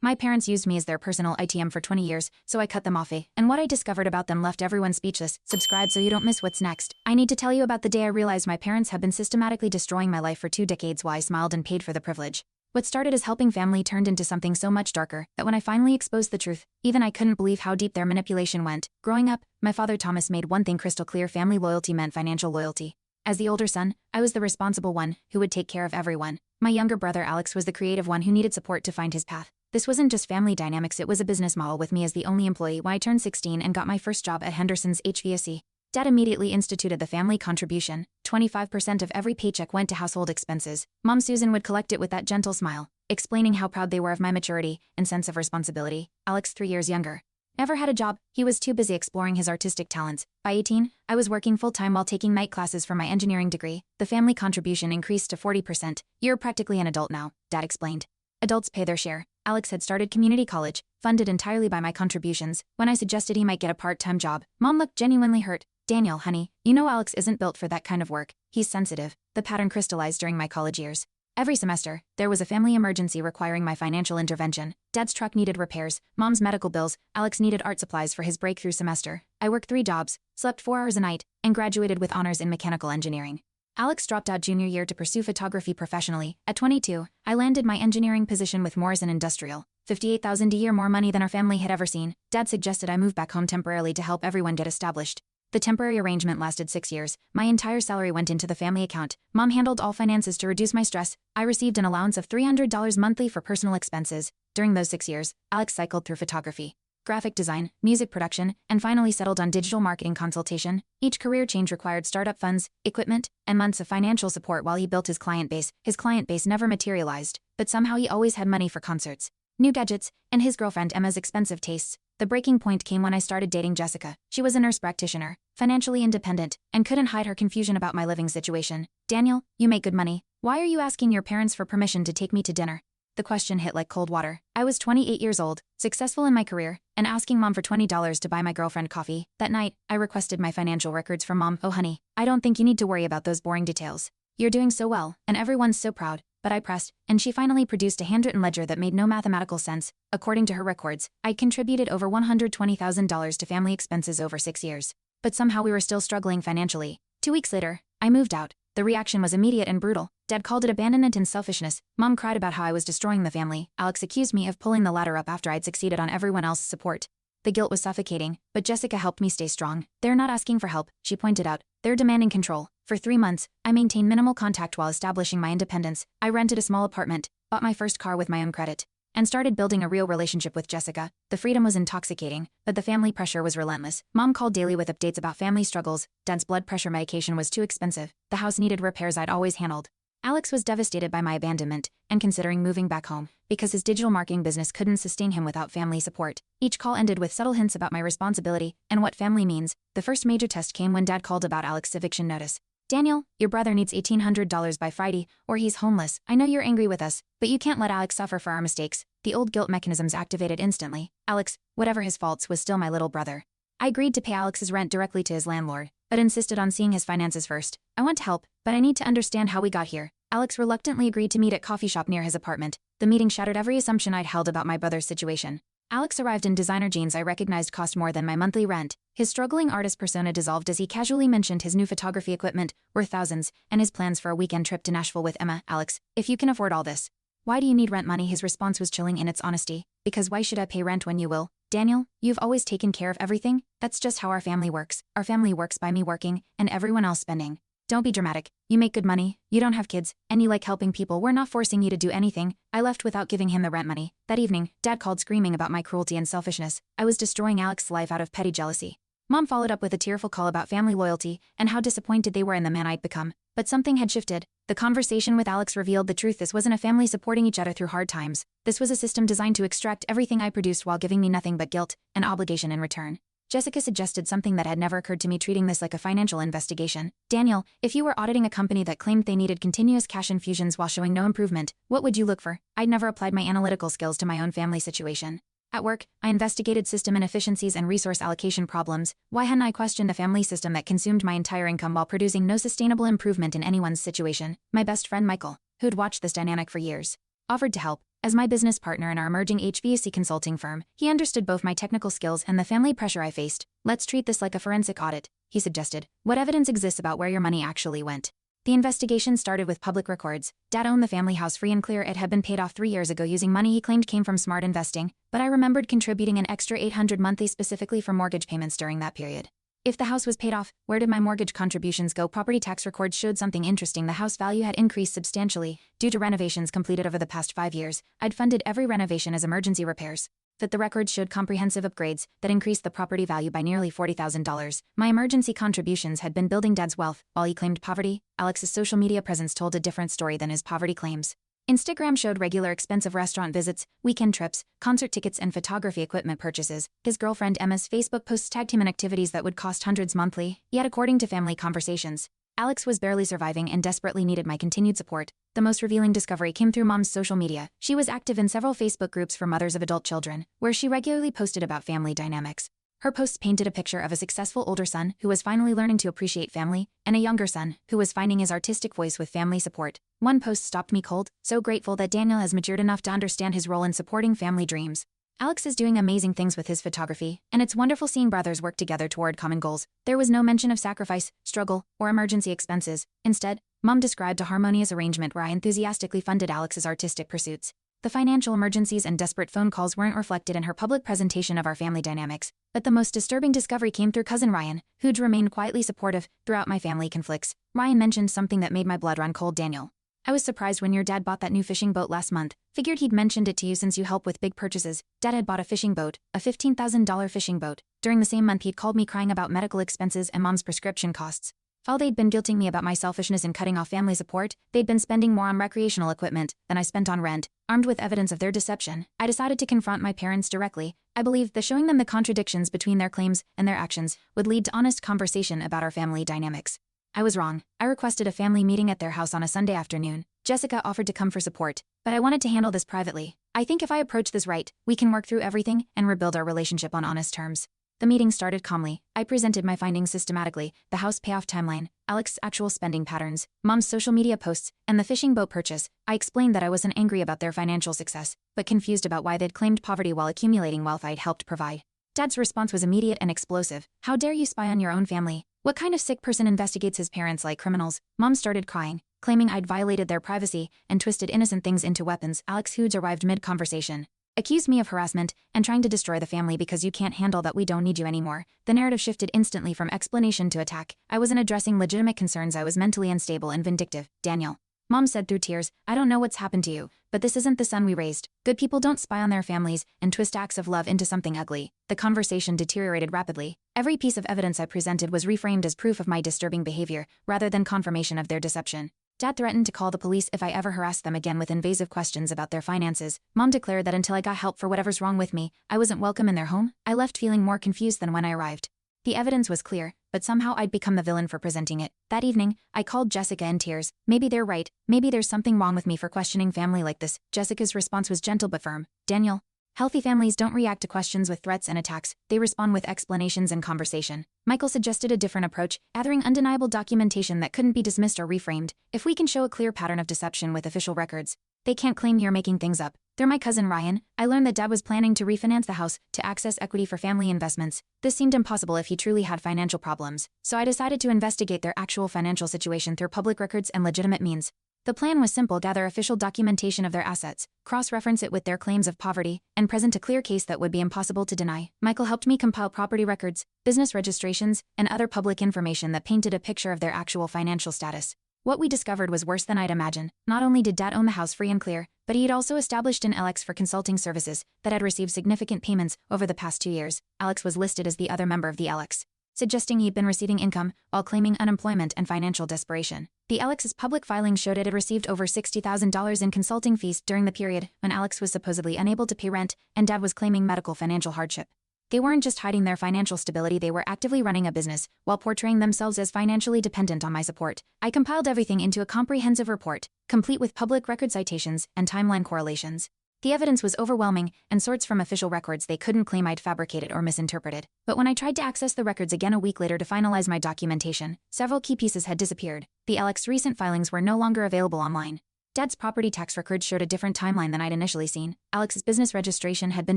My parents used me as their personal ATM for 20 years, so I cut them off. And what I discovered about them left everyone speechless. Subscribe so you don't miss what's next. I need to tell you about the day I realized my parents have been systematically destroying my life for 2 decades while I smiled and paid for the privilege. What started as helping family turned into something so much darker that when I finally exposed the truth, even I couldn't believe how deep their manipulation went. Growing up, my father Thomas made one thing crystal clear: family loyalty meant financial loyalty. As the older son, I was the responsible one who would take care of everyone. My younger brother Alex was the creative one who needed support to find his path. This wasn't just family dynamics, it was a business model with me as the only employee when I turned 16 and got my first job at Henderson's HVAC. Dad immediately instituted the family contribution. 25% of every paycheck went to household expenses. Mom Susan would collect it with that gentle smile, explaining how proud they were of my maturity and sense of responsibility. Alex, 3 years younger, never had a job. He was too busy exploring his artistic talents. By 18, I was working full-time while taking night classes for my engineering degree. The family contribution increased to 40%. You're practically an adult now, Dad explained. Adults pay their share. Alex had started community college, funded entirely by my contributions. When I suggested he might get a part-time job, Mom looked genuinely hurt. Daniel, honey, you know Alex isn't built for that kind of work. He's sensitive. The pattern crystallized during my college years. Every semester, there was a family emergency requiring my financial intervention. Dad's truck needed repairs, Mom's medical bills, Alex needed art supplies for his breakthrough semester. I worked 3 jobs, slept 4 hours a night, and graduated with honors in mechanical engineering. Alex dropped out junior year to pursue photography professionally. At 22, I landed my engineering position with Morrison Industrial. $58,000 a year, more money than our family had ever seen. Dad suggested I move back home temporarily to help everyone get established. The temporary arrangement lasted 6 years. My entire salary went into the family account. Mom handled all finances to reduce my stress. I received an allowance of $300 monthly for personal expenses. During those 6 years, Alex cycled through photography, graphic design, music production, and finally settled on digital marketing consultation. Each career change required startup funds, equipment, and months of financial support while he built his client base. His client base never materialized, but somehow he always had money for concerts, new gadgets, and his girlfriend Emma's expensive tastes. The breaking point came when I started dating Jessica. She was a nurse practitioner, financially independent, and couldn't hide her confusion about my living situation. Daniel, you make good money. Why are you asking your parents for permission to take me to dinner? The question hit like cold water. I was 28 years old, successful in my career, and asking Mom for $20 to buy my girlfriend coffee. That night, I requested my financial records from Mom. Oh honey, I don't think you need to worry about those boring details. You're doing so well, and everyone's so proud. But I pressed, and she finally produced a handwritten ledger that made no mathematical sense. According to her records, I contributed over $120,000 to family expenses over 6 years. But somehow we were still struggling financially. 2 weeks later, I moved out. The reaction was immediate and brutal. Dad called it abandonment and selfishness. Mom cried about how I was destroying the family. Alex accused me of pulling the ladder up after I'd succeeded on everyone else's support. The guilt was suffocating, but Jessica helped me stay strong. They're not asking for help, she pointed out. They're demanding control. For 3 months, I maintained minimal contact while establishing my independence. I rented a small apartment, bought my first car with my own credit, and started building a real relationship with Jessica. The freedom was intoxicating, but the family pressure was relentless. Mom called daily with updates about family struggles. Dad's blood pressure medication was too expensive. The house needed repairs I'd always handled. Alex was devastated by my abandonment and considering moving back home because his digital marketing business couldn't sustain him without family support. Each call ended with subtle hints about my responsibility and what family means. The first major test came when Dad called about Alex's eviction notice. Daniel, your brother needs $1,800 by Friday, or he's homeless. I know you're angry with us, but you can't let Alex suffer for our mistakes. The old guilt mechanisms activated instantly. Alex, whatever his faults, was still my little brother. I agreed to pay Alex's rent directly to his landlord, but insisted on seeing his finances first. I want to help, but I need to understand how we got here. Alex reluctantly agreed to meet at a coffee shop near his apartment. The meeting shattered every assumption I'd held about my brother's situation. Alex arrived in designer jeans I recognized cost more than my monthly rent. His struggling artist persona dissolved as he casually mentioned his new photography equipment, worth thousands, and his plans for a weekend trip to Nashville with Emma. Alex, if you can afford all this, why do you need rent money? His response was chilling in its honesty. Because why should I pay rent when you will? Daniel, you've always taken care of everything. That's just how our family works. Our family works by me working, and everyone else spending. Don't be dramatic. You make good money, you don't have kids, and you like helping people. We're not forcing you to do anything. I left without giving him the rent money. That evening, Dad called screaming about my cruelty and selfishness. I was destroying Alex's life out of petty jealousy. Mom followed up with a tearful call about family loyalty and how disappointed they were in the man I'd become. But something had shifted. The conversation with Alex revealed the truth. This wasn't a family supporting each other through hard times. This was a system designed to extract everything I produced while giving me nothing but guilt and obligation in return. Jessica suggested something that had never occurred to me, treating this like a financial investigation. Daniel, if you were auditing a company that claimed they needed continuous cash infusions while showing no improvement, what would you look for? I'd never applied my analytical skills to my own family situation. At work, I investigated system inefficiencies and resource allocation problems. Why hadn't I questioned a family system that consumed my entire income while producing no sustainable improvement in anyone's situation? My best friend Michael, who'd watched this dynamic for years, offered to help, As my business partner in our emerging HVAC consulting firm, he understood both my technical skills and the family pressure I faced. Let's treat this like a forensic audit, he suggested. What evidence exists about where your money actually went? The investigation started with public records. Dad owned the family house free and clear. It had been paid off 3 years ago using money he claimed came from smart investing, but I remembered contributing an extra $800 monthly specifically for mortgage payments during that period. If the house was paid off, where did my mortgage contributions go? Property tax records showed something interesting. The house value had increased substantially due to renovations completed over the past 5 years. I'd funded every renovation as emergency repairs. That the records showed comprehensive upgrades that increased the property value by nearly $40,000. My emergency contributions had been building Dad's wealth, while he claimed poverty. Alex's social media presence told a different story than his poverty claims. Instagram showed regular expensive restaurant visits, weekend trips, concert tickets, and photography equipment purchases. His girlfriend Emma's Facebook posts tagged him in activities that would cost hundreds monthly, yet according to family conversations, Alex was barely surviving and desperately needed my continued support. The most revealing discovery came through Mom's social media. She was active in several Facebook groups for mothers of adult children, where she regularly posted about family dynamics. Her posts painted a picture of a successful older son who was finally learning to appreciate family, and a younger son who was finding his artistic voice with family support. One post stopped me cold, so grateful that Daniel has matured enough to understand his role in supporting family dreams. Alex is doing amazing things with his photography, and it's wonderful seeing brothers work together toward common goals. There was no mention of sacrifice, struggle, or emergency expenses. Instead, Mom described a harmonious arrangement where I enthusiastically funded Alex's artistic pursuits. The financial emergencies and desperate phone calls weren't reflected in her public presentation of our family dynamics, but the most disturbing discovery came through cousin Ryan, who'd remained quietly supportive throughout my family conflicts. Ryan mentioned something that made my blood run cold. Daniel, I was surprised when your dad bought that new fishing boat last month. Figured he'd mentioned it to you since you help with big purchases. Dad had bought a fishing boat, a $15,000 fishing boat. During the same month he'd called me crying about medical expenses and Mom's prescription costs. While they'd been guilting me about my selfishness in cutting off family support, they'd been spending more on recreational equipment than I spent on rent. Armed with evidence of their deception, I decided to confront my parents directly. I believed that showing them the contradictions between their claims and their actions would lead to honest conversation about our family dynamics. I was wrong. I requested a family meeting at their house on a Sunday afternoon. Jessica offered to come for support, but I wanted to handle this privately. I think if I approach this right, we can work through everything and rebuild our relationship on honest terms. The meeting started calmly. I presented my findings systematically: the house payoff timeline, Alex's actual spending patterns, Mom's social media posts, and the fishing boat purchase. I explained that I wasn't angry about their financial success, but confused about why they'd claimed poverty while accumulating wealth I'd helped provide. Dad's response was immediate and explosive. How dare you spy on your own family? What kind of sick person investigates his parents like criminals? Mom started crying, claiming I'd violated their privacy and twisted innocent things into weapons. Alex, who'd arrived mid-conversation, accused me of harassment and trying to destroy the family because you can't handle that we don't need you anymore. The narrative shifted instantly from explanation to attack. I wasn't addressing legitimate concerns. I was mentally unstable and vindictive. Daniel, Mom said through tears, I don't know what's happened to you, but this isn't the son we raised. Good people don't spy on their families and twist acts of love into something ugly. The conversation deteriorated rapidly. Every piece of evidence I presented was reframed as proof of my disturbing behavior, rather than confirmation of their deception. Dad threatened to call the police if I ever harassed them again with invasive questions about their finances. Mom declared that until I got help for whatever's wrong with me, I wasn't welcome in their home. I left feeling more confused than when I arrived. The evidence was clear, but somehow I'd become the villain for presenting it. That evening, I called Jessica in tears. Maybe they're right. Maybe there's something wrong with me for questioning family like this. Jessica's response was gentle but firm. Daniel, healthy families don't react to questions with threats and attacks. They respond with explanations and conversation. Michael suggested a different approach, gathering undeniable documentation that couldn't be dismissed or reframed. If we can show a clear pattern of deception with official records, they can't claim you're making things up. Through my cousin Ryan, I learned that Dad was planning to refinance the house to access equity for family investments. This seemed impossible if he truly had financial problems, so I decided to investigate their actual financial situation through public records and legitimate means. The plan was simple: gather official documentation of their assets, cross-reference it with their claims of poverty, and present a clear case that would be impossible to deny. Michael helped me compile property records, business registrations, and other public information that painted a picture of their actual financial status. What we discovered was worse than I'd imagined. Not only did Dad own the house free and clear, but he'd also established an Alex for consulting services that had received significant payments over the past 2 years. Alex was listed as the other member of the Alex, suggesting he'd been receiving income while claiming unemployment and financial desperation. The Alex's public filings showed it had received over $60,000 in consulting fees during the period when Alex was supposedly unable to pay rent and Dad was claiming medical financial hardship. They weren't just hiding their financial stability, they were actively running a business while portraying themselves as financially dependent on my support. I compiled everything into a comprehensive report, complete with public record citations and timeline correlations. The evidence was overwhelming and sourced from official records. They couldn't claim I'd fabricated or misinterpreted. But when I tried to access the records again a week later to finalize my documentation, several key pieces had disappeared. The Alex's recent filings were no longer available online. Dad's property tax records showed a different timeline than I'd initially seen. Alex's business registration had been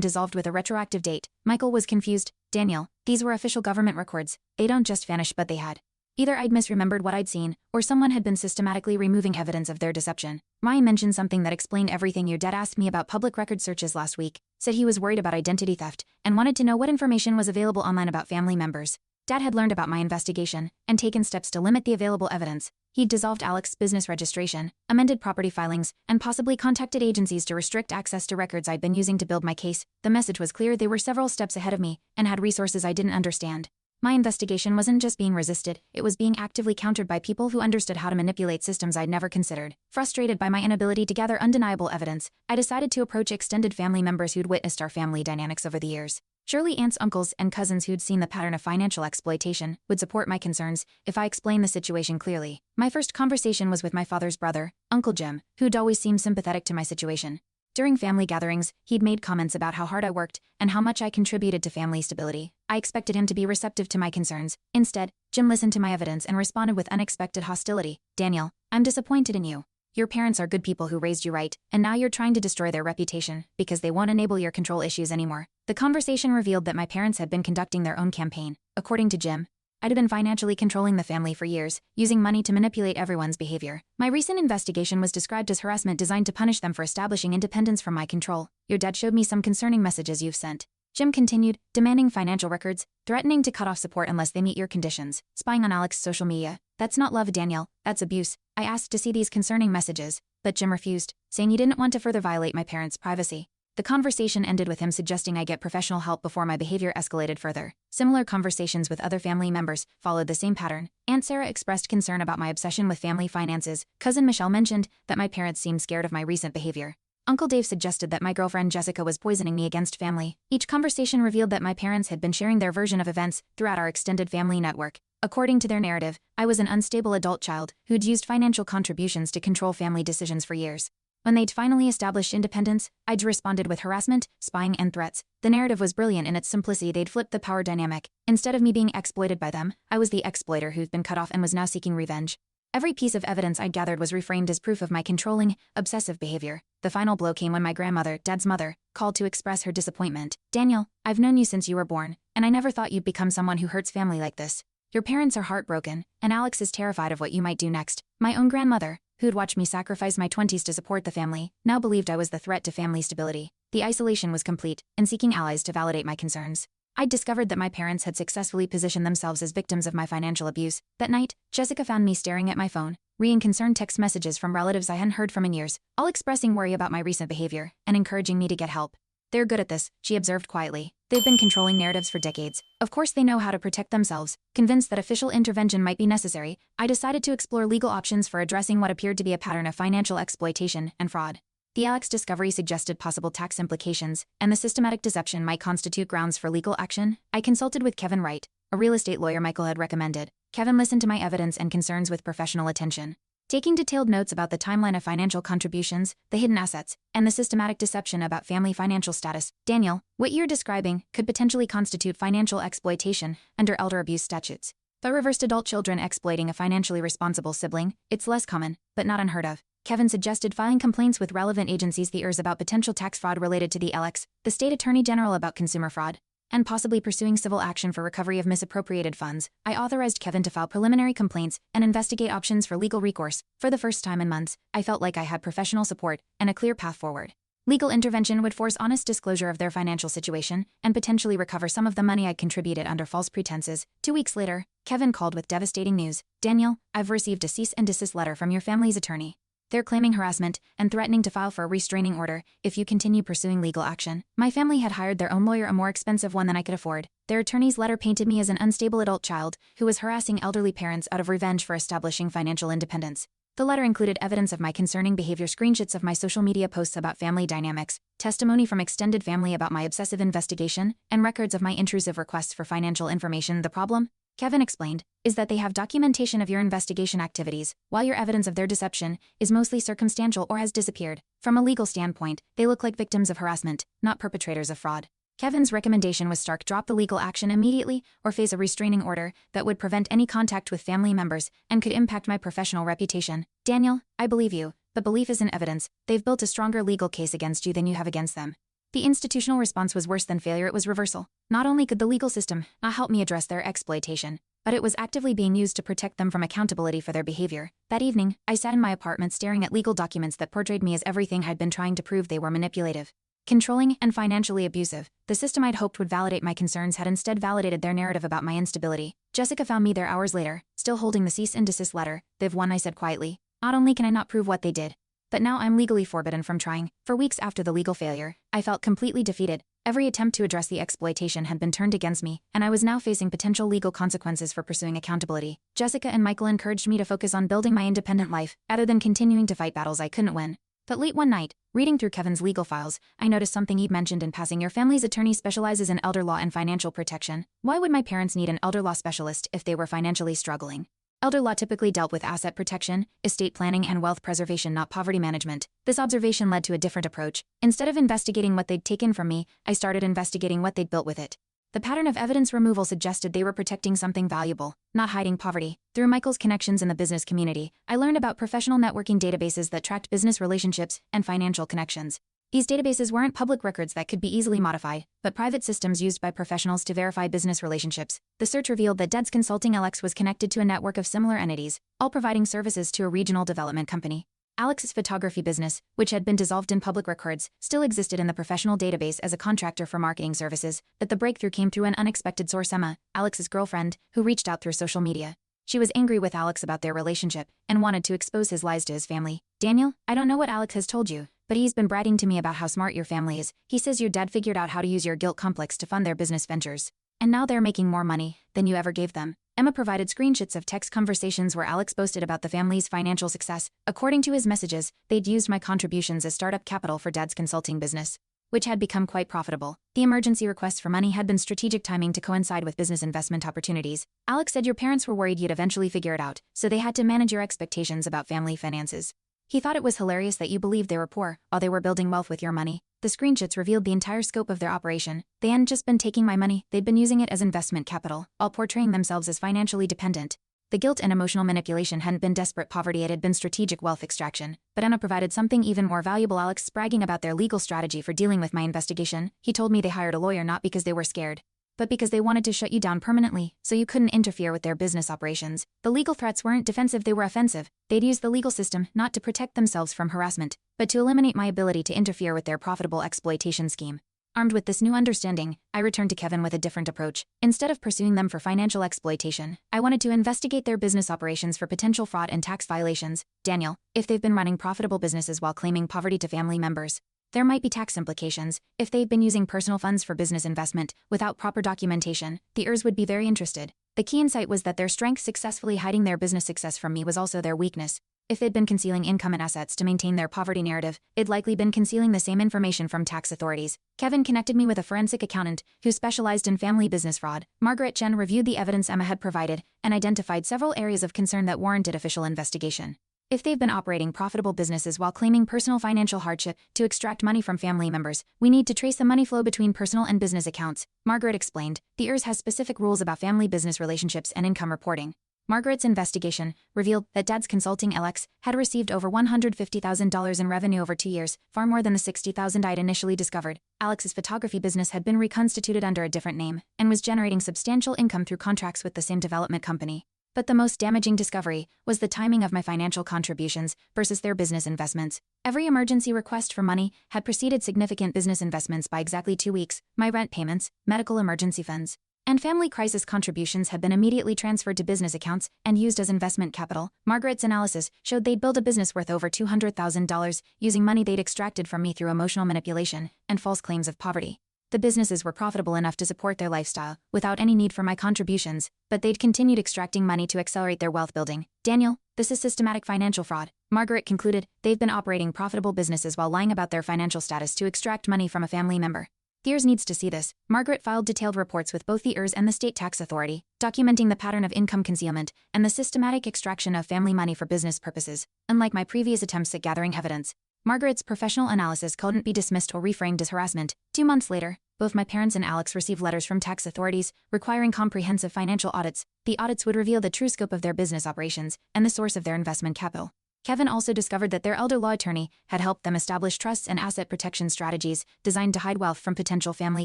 dissolved with a retroactive date. Michael was confused. Daniel, these were official government records. They don't just vanish, but they had. Either I'd misremembered what I'd seen, or someone had been systematically removing evidence of their deception. Ryan mentioned something that explained everything. Your dad asked me about public record searches last week, said he was worried about identity theft, and wanted to know what information was available online about family members. Dad had learned about my investigation, and taken steps to limit the available evidence. He'd dissolved Alex's business registration, amended property filings, and possibly contacted agencies to restrict access to records I'd been using to build my case. The message was clear: they were several steps ahead of me, and had resources I didn't understand. My investigation wasn't just being resisted, it was being actively countered by people who understood how to manipulate systems I'd never considered. Frustrated by my inability to gather undeniable evidence, I decided to approach extended family members who'd witnessed our family dynamics over the years. Surely aunts, uncles, and cousins who'd seen the pattern of financial exploitation would support my concerns if I explained the situation clearly. My first conversation was with my father's brother, Uncle Jim, who'd always seemed sympathetic to my situation. During family gatherings, he'd made comments about how hard I worked and how much I contributed to family stability. I expected him to be receptive to my concerns. Instead, Jim listened to my evidence and responded with unexpected hostility. Daniel, I'm disappointed in you. Your parents are good people who raised you right, and now you're trying to destroy their reputation because they won't enable your control issues anymore. The conversation revealed that my parents had been conducting their own campaign. According to Jim, I'd been financially controlling the family for years, using money to manipulate everyone's behavior. My recent investigation was described as harassment designed to punish them for establishing independence from my control. Your dad showed me some concerning messages you've sent. Jim continued, demanding financial records, threatening to cut off support unless they meet your conditions, spying on Alex's social media. That's not love, Daniel, that's abuse. I asked to see these concerning messages, but Jim refused, saying he didn't want to further violate my parents' privacy. The conversation ended with him suggesting I get professional help before my behavior escalated further. Similar conversations with other family members followed the same pattern. Aunt Sarah expressed concern about my obsession with family finances. Cousin Michelle mentioned that my parents seemed scared of my recent behavior. Uncle Dave suggested that my girlfriend Jessica was poisoning me against family. Each conversation revealed that my parents had been sharing their version of events throughout our extended family network. According to their narrative, I was an unstable adult child who'd used financial contributions to control family decisions for years. When they'd finally established independence, I'd responded with harassment, spying, and threats. The narrative was brilliant in its simplicity. They'd flipped the power dynamic. Instead of me being exploited by them, I was the exploiter who'd been cut off and was now seeking revenge. Every piece of evidence I'd gathered was reframed as proof of my controlling, obsessive behavior. The final blow came when my grandmother, Dad's mother, called to express her disappointment. Daniel, I've known you since you were born, and I never thought you'd become someone who hurts family like this. Your parents are heartbroken, and Alex is terrified of what you might do next. My own grandmother, who'd watched me sacrifice my 20s to support the family, now believed I was the threat to family stability. The isolation was complete, and seeking allies to validate my concerns. I'd discovered that my parents had successfully positioned themselves as victims of my financial abuse. That night, Jessica found me staring at my phone, reading concerned text messages from relatives I hadn't heard from in years, all expressing worry about my recent behavior and encouraging me to get help. They're good at this, she observed quietly. They've been controlling narratives for decades. Of course they know how to protect themselves. Convinced that official intervention might be necessary, I decided to explore legal options for addressing what appeared to be a pattern of financial exploitation and fraud. The Alex discovery suggested possible tax implications, and the systematic deception might constitute grounds for legal action. I consulted with Kevin Wright, a real estate lawyer Michael had recommended. Kevin listened to my evidence and concerns with professional attention, taking detailed notes about the timeline of financial contributions, the hidden assets, and the systematic deception about family financial status. Daniel, what you're describing could potentially constitute financial exploitation under elder abuse statutes. But reversed adult children exploiting a financially responsible sibling, it's less common, but not unheard of. Kevin suggested filing complaints with relevant agencies, the ERS about potential tax fraud related to the LX, the State Attorney General about consumer fraud, and possibly pursuing civil action for recovery of misappropriated funds. I authorized Kevin to file preliminary complaints and investigate options for legal recourse. For the first time in months, I felt like I had professional support and a clear path forward. Legal intervention would force honest disclosure of their financial situation and potentially recover some of the money I'd contributed under false pretenses. 2 weeks later, Kevin called with devastating news. Daniel, I've received a cease and desist letter from your family's attorney. They're claiming harassment and threatening to file for a restraining order if you continue pursuing legal action. My family had hired their own lawyer, a more expensive one than I could afford. Their attorney's letter painted me as an unstable adult child who was harassing elderly parents out of revenge for establishing financial independence. The letter included evidence of my concerning behavior, screenshots of my social media posts about family dynamics, testimony from extended family about my obsessive investigation, and records of my intrusive requests for financial information. The problem, Kevin explained, is that they have documentation of your investigation activities, while your evidence of their deception is mostly circumstantial or has disappeared. From a legal standpoint, they look like victims of harassment, not perpetrators of fraud. Kevin's recommendation was stark: drop the legal action immediately or face a restraining order that would prevent any contact with family members and could impact my professional reputation. Daniel, I believe you. But belief isn't evidence. They've built a stronger legal case against you than you have against them. The institutional response was worse than failure, it was reversal. Not only could the legal system not help me address their exploitation, but it was actively being used to protect them from accountability for their behavior. That evening, I sat in my apartment staring at legal documents that portrayed me as everything I'd been trying to prove. They were manipulative, controlling, and financially abusive. The system I'd hoped would validate my concerns had instead validated their narrative about my instability. Jessica found me there hours later, still holding the cease and desist letter. "They've won," I said quietly. "Not only can I not prove what they did, but now I'm legally forbidden from trying." For weeks after the legal failure, I felt completely defeated. Every attempt to address the exploitation had been turned against me, and I was now facing potential legal consequences for pursuing accountability. Jessica and Michael encouraged me to focus on building my independent life, rather than continuing to fight battles I couldn't win. But late one night, reading through Kevin's legal files, I noticed something he'd mentioned in passing. "Your family's attorney specializes in elder law and financial protection." Why would my parents need an elder law specialist if they were financially struggling? Elder law typically dealt with asset protection, estate planning, and wealth preservation, not poverty management. This observation led to a different approach. Instead of investigating what they'd taken from me, I started investigating what they'd built with it. The pattern of evidence removal suggested they were protecting something valuable, not hiding poverty. Through Michael's connections in the business community, I learned about professional networking databases that tracked business relationships and financial connections. These databases weren't public records that could be easily modified, but private systems used by professionals to verify business relationships. The search revealed that Dad's Consulting LX was connected to a network of similar entities, all providing services to a regional development company. Alex's photography business, which had been dissolved in public records, still existed in the professional database as a contractor for marketing services. But the breakthrough came through an unexpected source: Emma, Alex's girlfriend, who reached out through social media. She was angry with Alex about their relationship and wanted to expose his lies to his family. "Daniel, I don't know what Alex has told you, but he's been bragging to me about how smart your family is. He says your dad figured out how to use your guilt complex to fund their business ventures. And now they're making more money than you ever gave them." Emma provided screenshots of text conversations where Alex boasted about the family's financial success. According to his messages, they'd used my contributions as startup capital for Dad's consulting business, which had become quite profitable. The emergency requests for money had been strategic timing to coincide with business investment opportunities. Alex said your parents were worried you'd eventually figure it out, so they had to manage your expectations about family finances. He thought it was hilarious that you believed they were poor while they were building wealth with your money. The screenshots revealed the entire scope of their operation. They hadn't just been taking my money, they'd been using it as investment capital, all portraying themselves as financially dependent. The guilt and emotional manipulation hadn't been desperate poverty, it had been strategic wealth extraction. But Emma provided something even more valuable: Alex bragging about their legal strategy for dealing with my investigation. He told me they hired a lawyer not because they were scared, but because they wanted to shut you down permanently, so you couldn't interfere with their business operations. The legal threats weren't defensive, they were offensive. They'd use the legal system not to protect themselves from harassment, but to eliminate my ability to interfere with their profitable exploitation scheme. Armed with this new understanding, I returned to Kevin with a different approach. Instead of pursuing them for financial exploitation, I wanted to investigate their business operations for potential fraud and tax violations. "Daniel, if they've been running profitable businesses while claiming poverty to family members, there might be tax implications. If they've been using personal funds for business investment without proper documentation, the ERS would be very interested." The key insight was that their strength successfully hiding their business success from me was also their weakness. If they'd been concealing income and assets to maintain their poverty narrative, it'd likely been concealing the same information from tax authorities. Kevin connected me with a forensic accountant who specialized in family business fraud. Margaret Chen reviewed the evidence Emma had provided and identified several areas of concern that warranted official investigation. If they've been operating profitable businesses while claiming personal financial hardship to extract money from family members, we need to trace the money flow between personal and business accounts, Margaret explained. The ERS has specific rules about family business relationships and income reporting. Margaret's investigation revealed that Dad's Consulting LX had received over $150,000 in revenue over 2 years, far more than the $60,000 I'd initially discovered. Alex's photography business had been reconstituted under a different name and was generating substantial income through contracts with the same development company. But the most damaging discovery was the timing of my financial contributions versus their business investments. Every emergency request for money had preceded significant business investments by exactly 2 weeks. My rent payments, medical emergency funds, and family crisis contributions had been immediately transferred to business accounts and used as investment capital. Margaret's analysis showed they'd built a business worth over $200,000 using money they'd extracted from me through emotional manipulation and false claims of poverty. The businesses were profitable enough to support their lifestyle without any need for my contributions, but they'd continued extracting money to accelerate their wealth building. "Daniel, this is systematic financial fraud," Margaret concluded. "They've been operating profitable businesses while lying about their financial status to extract money from a family member. The ERS needs to see this." Margaret filed detailed reports with both the ERS and the state tax authority, documenting the pattern of income concealment and the systematic extraction of family money for business purposes. Unlike my previous attempts at gathering evidence, Margaret's professional analysis couldn't be dismissed or reframed as harassment. 2 months later, both my parents and Alex received letters from tax authorities requiring comprehensive financial audits. The audits would reveal the true scope of their business operations and the source of their investment capital. Kevin also discovered that their elder law attorney had helped them establish trusts and asset protection strategies designed to hide wealth from potential family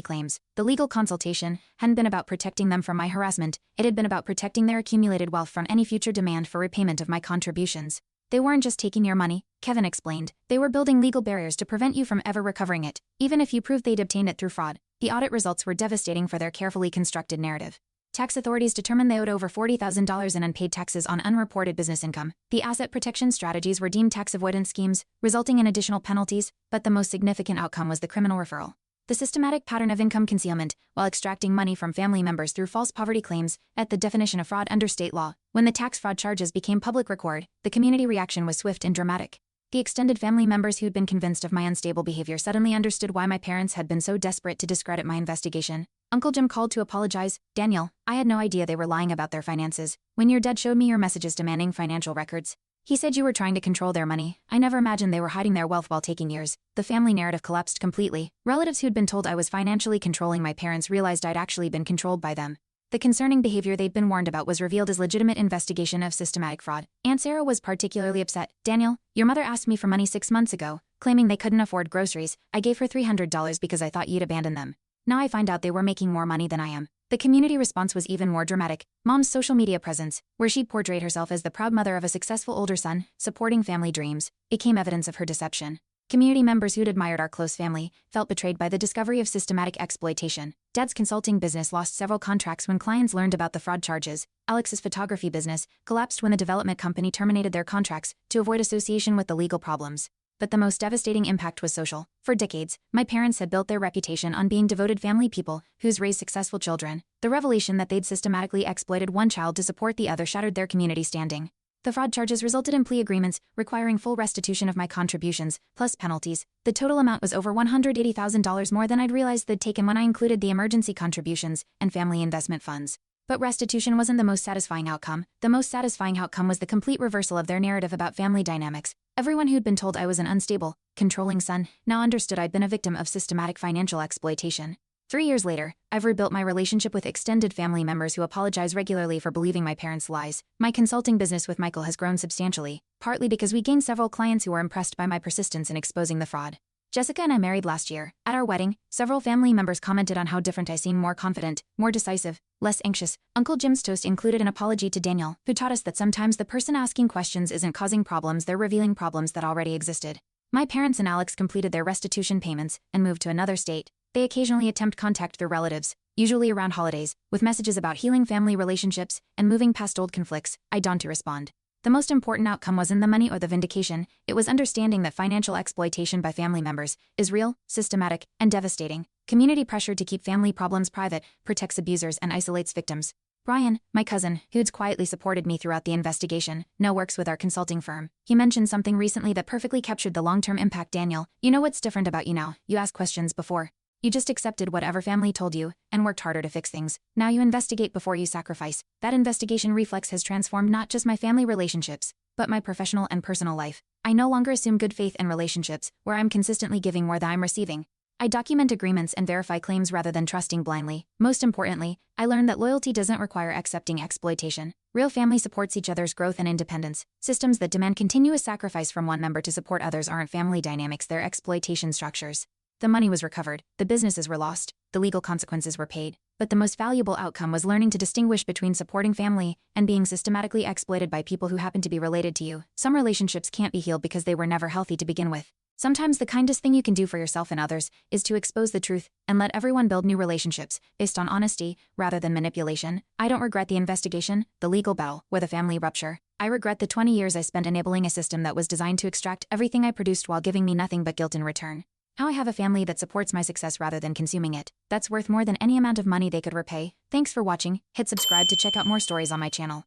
claims. The legal consultation hadn't been about protecting them from my harassment, it had been about protecting their accumulated wealth from any future demand for repayment of my contributions. They weren't just taking your money, Kevin explained. They were building legal barriers to prevent you from ever recovering it, even if you proved they'd obtained it through fraud. The audit results were devastating for their carefully constructed narrative. Tax authorities determined they owed over $40,000 in unpaid taxes on unreported business income. The asset protection strategies were deemed tax avoidance schemes, resulting in additional penalties, but the most significant outcome was the criminal referral. The systematic pattern of income concealment, while extracting money from family members through false poverty claims, met the definition of fraud under state law. When the tax fraud charges became public record, the community reaction was swift and dramatic. The extended family members who'd been convinced of my unstable behavior suddenly understood why my parents had been so desperate to discredit my investigation. Uncle Jim called to apologize. Daniel, I had no idea they were lying about their finances. When your dad showed me your messages demanding financial records, he said you were trying to control their money. I never imagined they were hiding their wealth while taking yours. The family narrative collapsed completely. Relatives who'd been told I was financially controlling my parents realized I'd actually been controlled by them. The concerning behavior they'd been warned about was revealed as legitimate investigation of systematic fraud. Aunt Sarah was particularly upset. Daniel, your mother asked me for money 6 months ago, claiming they couldn't afford groceries. I gave her $300 because I thought you'd abandon them. Now I find out they were making more money than I am. The community response was even more dramatic. Mom's social media presence, where she portrayed herself as the proud mother of a successful older son, supporting family dreams, became evidence of her deception. Community members who'd admired our close family felt betrayed by the discovery of systematic exploitation. Dad's consulting business lost several contracts when clients learned about the fraud charges. Alex's photography business collapsed when the development company terminated their contracts to avoid association with the legal problems. But the most devastating impact was social. For decades, my parents had built their reputation on being devoted family people who's raised successful children. The revelation that they'd systematically exploited one child to support the other shattered their community standing. The fraud charges resulted in plea agreements requiring full restitution of my contributions, plus penalties. The total amount was over $180,000 more than I'd realized they'd taken when I included the emergency contributions and family investment funds. But restitution wasn't the most satisfying outcome. The most satisfying outcome was the complete reversal of their narrative about family dynamics. Everyone who'd been told I was an unstable, controlling son now understood I'd been a victim of systematic financial exploitation. 3 years later, I've rebuilt my relationship with extended family members who apologize regularly for believing my parents' lies. My consulting business with Michael has grown substantially, partly because we gained several clients who were impressed by my persistence in exposing the fraud. Jessica and I married last year. At our wedding, several family members commented on how different I seem: more confident, more decisive, less anxious. Uncle Jim's toast included an apology to Daniel, who taught us that sometimes the person asking questions isn't causing problems, they're revealing problems that already existed. My parents and Alex completed their restitution payments and moved to another state. They occasionally attempt contact through relatives, usually around holidays, with messages about healing family relationships and moving past old conflicts. I don't respond. The most important outcome wasn't the money or the vindication, it was understanding that financial exploitation by family members is real, systematic, and devastating. Community pressure to keep family problems private protects abusers and isolates victims. Brian, my cousin, who'd quietly supported me throughout the investigation, now works with our consulting firm. He mentioned something recently that perfectly captured the long-term impact. Daniel, you know what's different about you now? You ask questions before. You just accepted whatever family told you and worked harder to fix things. Now you investigate before you sacrifice. That investigation reflex has transformed not just my family relationships, but my professional and personal life. I no longer assume good faith in relationships where I'm consistently giving more than I'm receiving. I document agreements and verify claims rather than trusting blindly. Most importantly, I learned that loyalty doesn't require accepting exploitation. Real family supports each other's growth and independence. Systems that demand continuous sacrifice from one member to support others aren't family dynamics, they're exploitation structures. The money was recovered, the businesses were lost, the legal consequences were paid, but the most valuable outcome was learning to distinguish between supporting family and being systematically exploited by people who happen to be related to you. Some relationships can't be healed because they were never healthy to begin with. Sometimes the kindest thing you can do for yourself and others is to expose the truth and let everyone build new relationships based on honesty rather than manipulation. I don't regret the investigation, the legal battle, or the family rupture. I regret the 20 years I spent enabling a system that was designed to extract everything I produced while giving me nothing but guilt in return. Now I have a family that supports my success rather than consuming it. That's worth more than any amount of money they could repay. Thanks for watching. Hit subscribe to check out more stories on my channel.